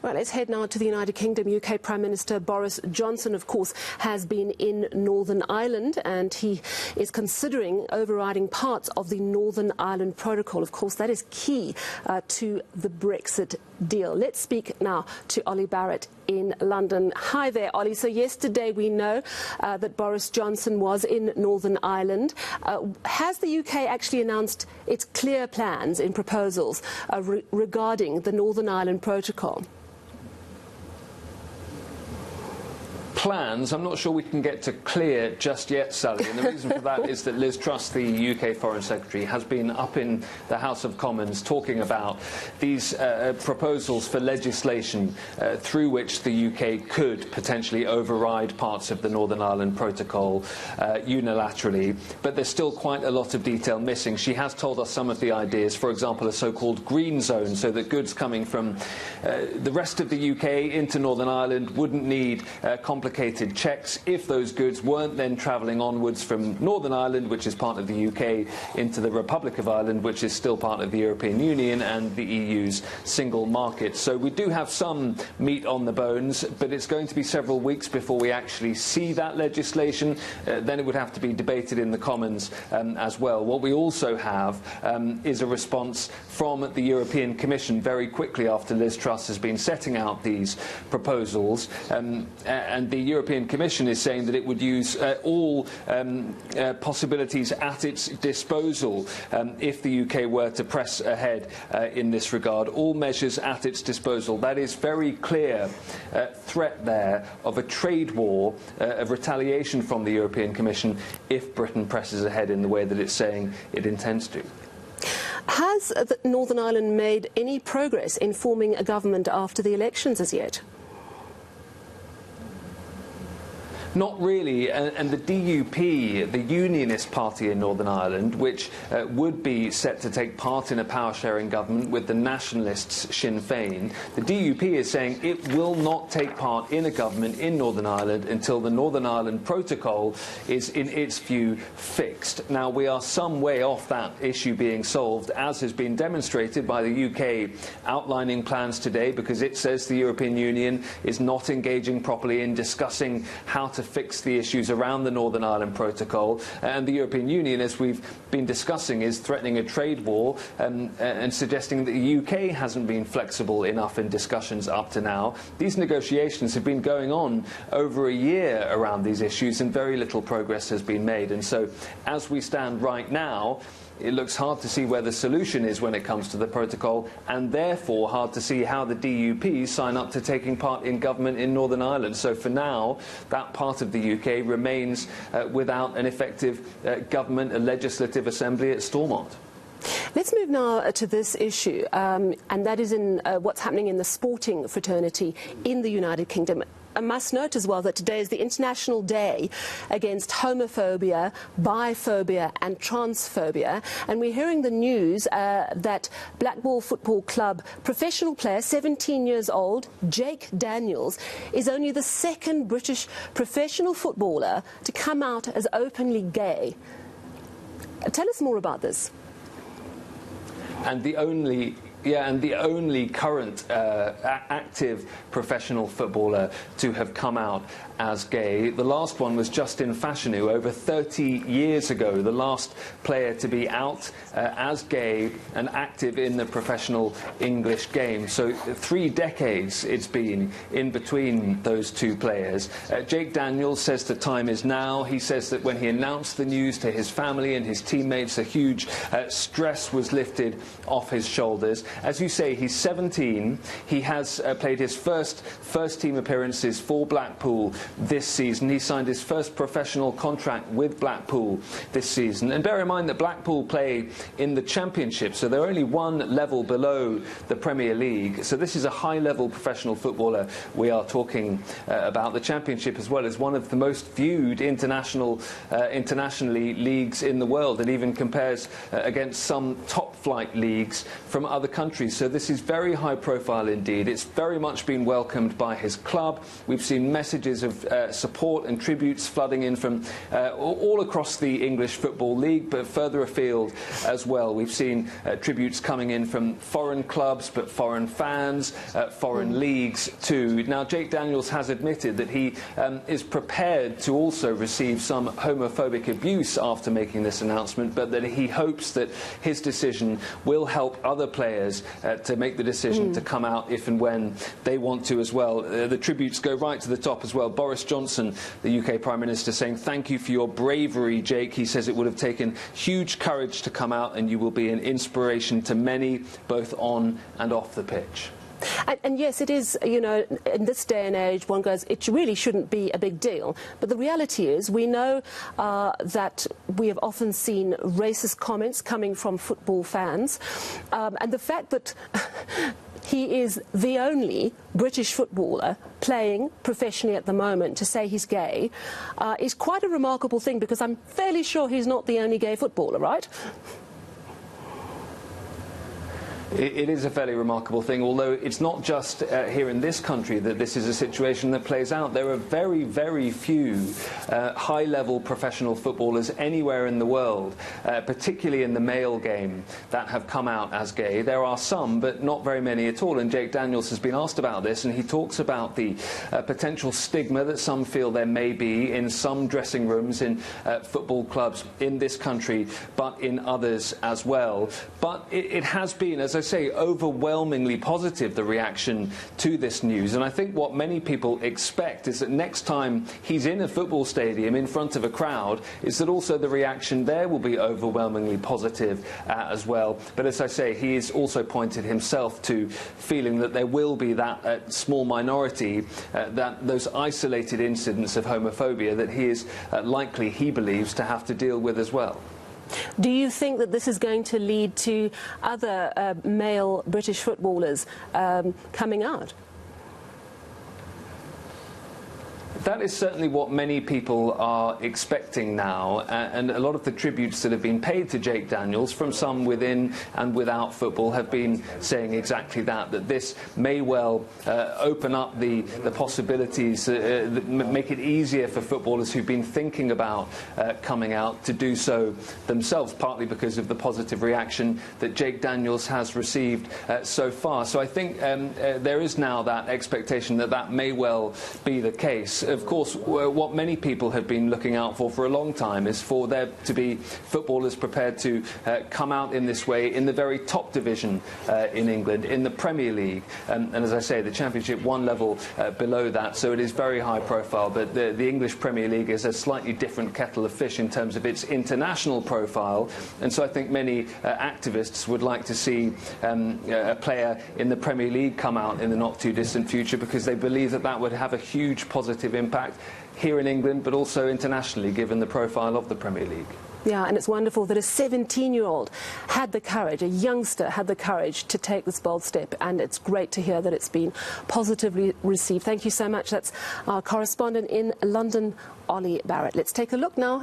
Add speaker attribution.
Speaker 1: Well, let's head now to the United Kingdom. UK Prime Minister Boris Johnson, of course, has been in Northern Ireland, and he is considering overriding parts of the Northern Ireland Protocol. Of course, that is key to the Brexit deal. Let's speak now to Olly Barratt in London. Hi there, Olly. So yesterday we know that Boris Johnson was in Northern Ireland. Has the UK actually announced its clear plans in proposals regarding the Northern Ireland Protocol?
Speaker 2: Plans, I'm not sure we can get to clear just yet, Sally, and the reason for that is that Liz Truss, the UK Foreign Secretary, has been up in the House of Commons talking about these proposals for legislation through which the UK could potentially override parts of the Northern Ireland Protocol unilaterally, but there's still quite a lot of detail missing. She has told us some of the ideas, for example, a so-called green zone, so that goods coming from the rest of the UK into Northern Ireland wouldn't need complicated checks if those goods weren't then travelling onwards from Northern Ireland, which is part of the UK, into the Republic of Ireland, which is still part of the European Union and the EU's single market. So we do have some meat on the bones, but it's going to be several weeks before we actually see that legislation. Then it would have to be debated in the Commons as well. What we also have is a response from the European Commission very quickly after Liz Truss has been setting out these proposals, and the European Commission is saying that it would use all possibilities at its disposal if the UK were to press ahead in this regard. All measures at its disposal. That is very clear threat there of a trade war, of retaliation from the European Commission if Britain presses ahead in the way that it's saying it intends to.
Speaker 1: Has Northern Ireland made any progress in forming a government after the elections as yet?
Speaker 2: Not really, and the DUP, the Unionist party in Northern Ireland, which would be set to take part in a power-sharing government with the nationalists Sinn Féin, the DUP is saying it will not take part in a government in Northern Ireland until the Northern Ireland Protocol is, in its view, fixed. Now, we are some way off that issue being solved, as has been demonstrated by the UK outlining plans today, because it says the European Union is not engaging properly in discussing how to fix the issues around the Northern Ireland Protocol, and the European Union, as we've been discussing, is threatening a trade war and suggesting that the UK hasn't been flexible enough in discussions up to now. These negotiations have been going on over a year around these issues, and very little progress has been made. And so, as we stand right now, it looks hard to see where the solution is when it comes to the protocol, and therefore hard to see how the DUP sign up to taking part in government in Northern Ireland. So for now, that part of the UK remains without an effective government, a legislative assembly at Stormont.
Speaker 1: Let's move now to this issue, and that is in what's happening in the sporting fraternity in the United Kingdom. I must note as well that today is the International Day against homophobia, biphobia and transphobia, and we're hearing the news that Blackpool Football Club professional player, 17 years old, Jake Daniels, is only the second British professional footballer to come out as openly gay. Tell us more about this.
Speaker 2: And the only current active professional footballer to have come out as gay. The last one was Justin Fashanu over 30 years ago, the last player to be out as gay and active in the professional English game. So 3 decades it's been in between those two players. Jake Daniels says the time is now. He says that when he announced the news to his family and his teammates, a huge stress was lifted off his shoulders. As you say, he's 17. He has played his first team appearances for Blackpool this season. He signed his first professional contract with Blackpool this season. And bear in mind that Blackpool play in the Championship, so they're only one level below the Premier League. So this is a high-level professional footballer we are talking about. The Championship as well is one of the most viewed internationally leagues in the world, and even compares against some top-flight leagues from other countries. country. So this is very high profile indeed. It's very much been welcomed by his club. We've seen messages of support and tributes flooding in from all across the English Football League, but further afield as well. We've seen tributes coming in from foreign clubs, but foreign fans, foreign leagues too. Now, Jake Daniels has admitted that he is prepared to also receive some homophobic abuse after making this announcement, but that he hopes that his decision will help other players to make the decision to come out if and when they want to as well. The tributes go right to the top as well. Boris Johnson, the UK Prime Minister, saying, "Thank you for your bravery, Jake." He says it would have taken huge courage to come out, and you will be an inspiration to many, both on and off the pitch.
Speaker 1: And yes, it is, you know, in this day and age, one goes, it really shouldn't be a big deal. But the reality is, we know that we have often seen racist comments coming from football fans. And the fact that he is the only British footballer playing professionally at the moment to say he's gay is quite a remarkable thing, because I'm fairly sure he's not the only gay footballer, right?
Speaker 2: It is a fairly remarkable thing, although it's not just here in this country that this is a situation that plays out. There are very, very few high-level professional footballers anywhere in the world, particularly in the male game, that have come out as gay. There are some, but not very many at all, and Jake Daniels has been asked about this, and he talks about the potential stigma that some feel there may be in some dressing rooms in football clubs in this country, but in others as well. But it has been, as I say, overwhelmingly positive, the reaction to this news. And I think what many people expect is that next time he's in a football stadium in front of a crowd, is that also the reaction there will be overwhelmingly positive as well. But as I say, he has also pointed himself to feeling that there will be that small minority, that those isolated incidents of homophobia that he is likely, he believes, to have to deal with as well.
Speaker 1: Do you think that this is going to lead to other male British footballers coming out?
Speaker 2: That is certainly what many people are expecting now, and a lot of the tributes that have been paid to Jake Daniels from some within and without football have been saying exactly that this may well open up the possibilities, make it easier for footballers who've been thinking about coming out to do so themselves, partly because of the positive reaction that Jake Daniels has received so far. So I think there is now that expectation that that may well be the case. Of course, what many people have been looking out for a long time is for there to be footballers prepared to come out in this way in the very top division in England, in the Premier League. And as I say, the Championship one level below that, so it is very high profile. But the English Premier League is a slightly different kettle of fish in terms of its international profile. And so I think many activists would like to see a player in the Premier League come out in the not too distant future, because they believe that that would have a huge positive impact here in England, but also internationally, given the profile of the Premier League.
Speaker 1: Yeah, and it's wonderful that a 17-year-old had the courage, a youngster had the courage to take this bold step, and it's great to hear that it's been positively received. Thank you so much. That's our correspondent in London, Olly Barratt. Let's take a look now.